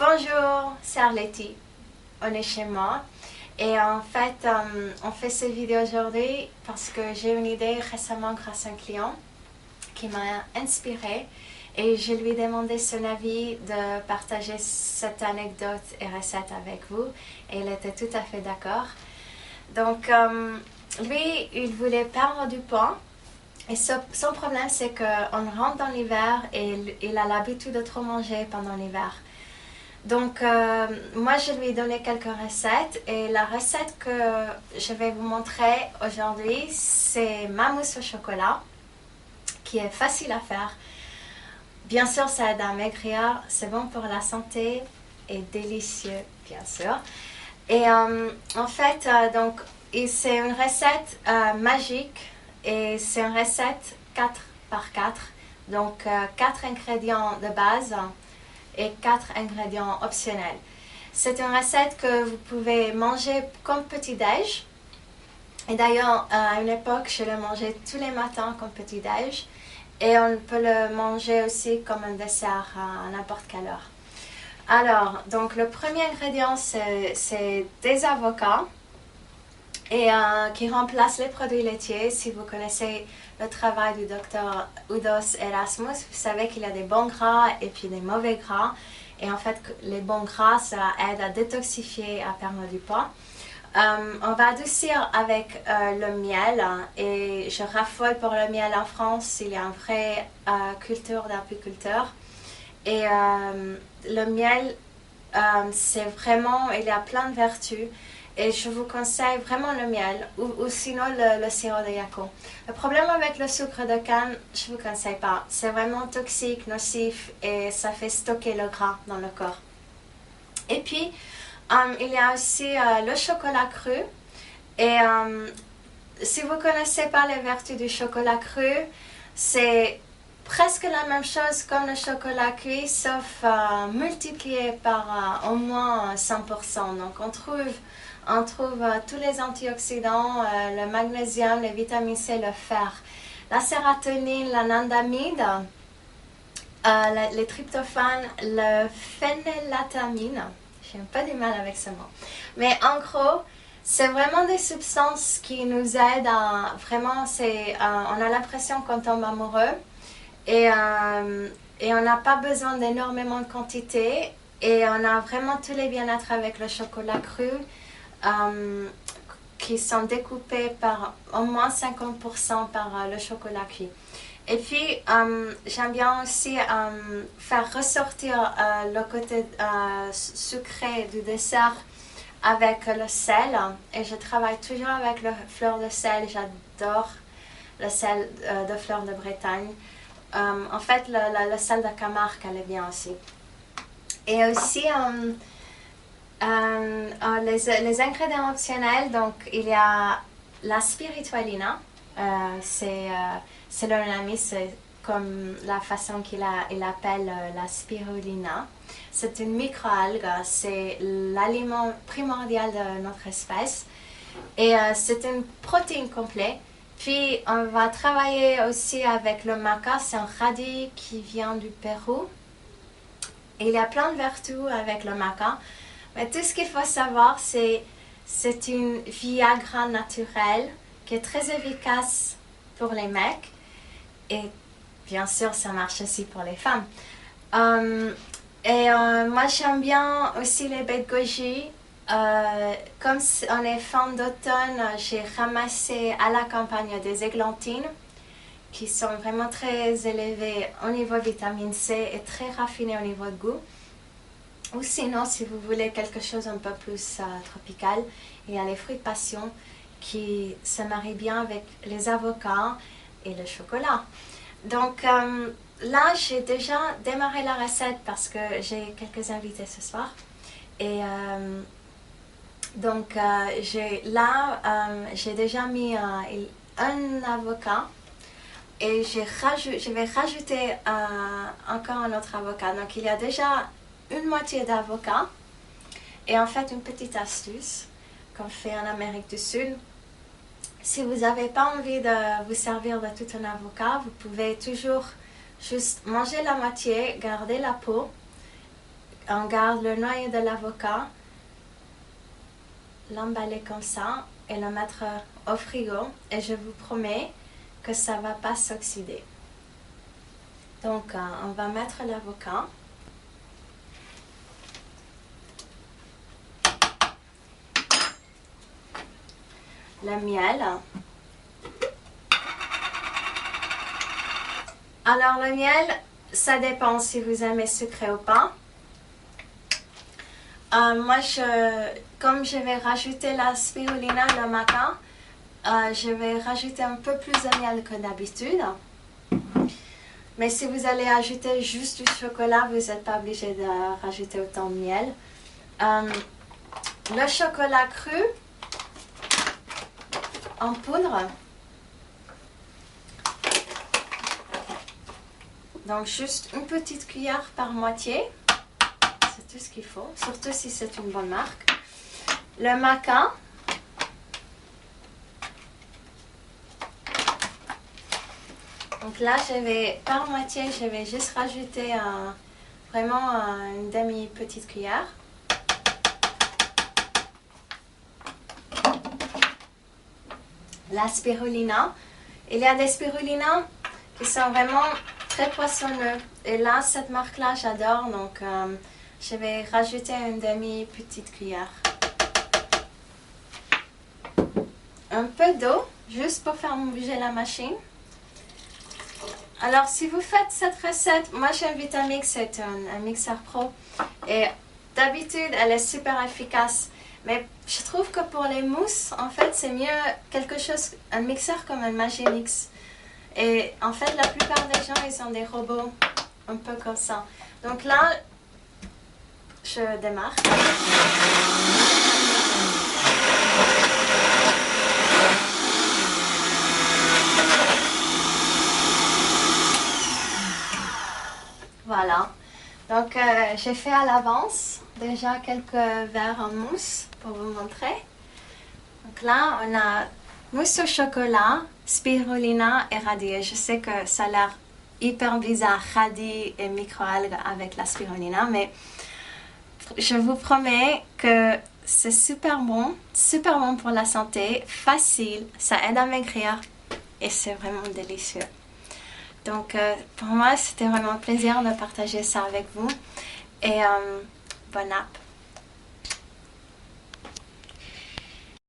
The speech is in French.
Bonjour, c'est Arletty. On est chez moi. Et en fait, on fait cette vidéo aujourd'hui parce que j'ai une idée récemment grâce à un client qui m'a inspirée et je lui ai demandé son avis de partager cette anecdote et recette avec vous et il était tout à fait d'accord. Donc, lui, il voulait perdre du poids. Et son problème, c'est qu'on rentre dans l'hiver et il a l'habitude de trop manger pendant l'hiver. Donc, moi, je lui ai donné quelques recettes. Et la recette que je vais vous montrer aujourd'hui, c'est ma mousse au chocolat, qui est facile à faire. Bien sûr, ça aide à maigrir, c'est bon pour la santé et délicieux, bien sûr. Et en fait, donc, c'est une recette magique. Et c'est une recette 4 par 4, donc 4 ingrédients de base et 4 ingrédients optionnels. C'est une recette que vous pouvez manger comme petit-déj. Et d'ailleurs, à une époque, je le mangeais tous les matins comme petit-déj. Et on peut le manger aussi comme un dessert à n'importe quelle heure. Alors, donc le premier ingrédient, c'est des avocats. Et qui remplace les produits laitiers. Si vous connaissez le travail du docteur Udos Erasmus, vous savez qu'il y a des bons gras et puis des mauvais gras. Et en fait, les bons gras, ça aide à détoxifier, à perdre du poids. On va adoucir avec le miel. Et je raffole pour le miel en France. Il y a une vraie culture d'apiculteurs. Et le miel, c'est vraiment, il y a plein de vertus. Et je vous conseille vraiment le miel ou sinon le sirop de yacon. Le problème avec le sucre de canne, je ne vous conseille pas. C'est vraiment toxique, nocif et ça fait stocker le gras dans le corps. Et puis, il y a aussi le chocolat cru. Et si vous ne connaissez pas les vertus du chocolat cru, c'est presque la même chose comme le chocolat cuit, sauf multiplié par au moins 100%. Donc on trouve tous les antioxydants, le magnésium, les vitamines C, le fer, la sérotonine, l'anandamide, les tryptophanes, le phénylatamine. J'ai un peu du mal avec ce mot. Mais en gros, c'est vraiment des substances qui nous aident à vraiment, on a l'impression qu'on tombe amoureux et on n'a pas besoin d'énormément de quantité et on a vraiment tous les bien-être avec le chocolat cru. Qui sont découpés par au moins 50% par le chocolat cuit. Et puis, j'aime bien aussi faire ressortir le côté sucré du dessert avec le sel. Et je travaille toujours avec le fleur de sel. J'adore le sel de fleur de Bretagne. En fait, le sel de Camargue, elle est bien aussi. Et aussi, les ingrédients optionnels, donc il y a la spiritualina, c'est leur ami, c'est comme la façon qu'il appelle la spirulina. C'est une microalgue, c'est l'aliment primordial de notre espèce et c'est une protéine complète. Puis on va travailler aussi avec le maca, c'est un radis qui vient du Pérou. Et il y a plein de vertus avec le maca. Mais tout ce qu'il faut savoir, c'est une Viagra naturelle qui est très efficace pour les mecs. Et bien sûr, ça marche aussi pour les femmes. Moi, j'aime bien aussi les baies de goji. Comme on est fin d'automne, j'ai ramassé à la campagne des églantines qui sont vraiment très élevées au niveau vitamine C et très raffinées au niveau de goût. Ou sinon, si vous voulez quelque chose un peu plus tropical, il y a les fruits de passion qui se marient bien avec les avocats et le chocolat. Donc là, j'ai déjà démarré la recette parce que j'ai quelques invités ce soir. Et donc j'ai déjà mis un avocat et je vais rajouter encore un autre avocat. Donc il y a déjà une moitié d'avocat et en fait une petite astuce qu'on fait en Amérique du Sud. Si vous n'avez pas envie de vous servir de tout un avocat, vous pouvez toujours juste manger la moitié, garder la peau, on garde le noyau de l'avocat, l'emballer comme ça et le mettre au frigo. Et je vous promets que ça ne va pas s'oxyder. Donc, on va mettre l'avocat. Le miel. Alors, le miel, ça dépend si vous aimez sucré ou pas. Moi, comme je vais rajouter la spirulina le matin, je vais rajouter un peu plus de miel que d'habitude. Mais si vous allez ajouter juste du chocolat, vous n'êtes pas obligé de rajouter autant de miel. Le chocolat cru en poudre. Donc juste une petite cuillère par moitié. C'est tout ce qu'il faut, surtout si c'est une bonne marque. Le maca. Donc là, par moitié, je vais juste rajouter vraiment une demi-petite cuillère. La spirulina. Il y a des spirulinas qui sont vraiment très poissonneux. Et là, cette marque-là, j'adore. Donc, je vais rajouter une demi-petite cuillère. Un peu d'eau, juste pour faire bouger la machine. Alors, si vous faites cette recette, moi j'ai un Vitamix, c'est un mixeur pro. Et d'habitude, elle est super efficace. Mais je trouve que pour les mousses, en fait, c'est mieux un mixeur comme un Magimix. Et en fait, la plupart des gens, ils ont des robots un peu comme ça. Donc là, je démarre. Voilà. Donc, j'ai fait à l'avance déjà quelques verres en mousse pour vous montrer. Donc là, on a mousse au chocolat, spirulina et radis. Je sais que ça a l'air hyper bizarre, radis et microalgues avec la spirulina, mais je vous promets que c'est super bon pour la santé, facile, ça aide à maigrir et c'est vraiment délicieux. Donc, pour moi, c'était vraiment un plaisir de partager ça avec vous et bon app.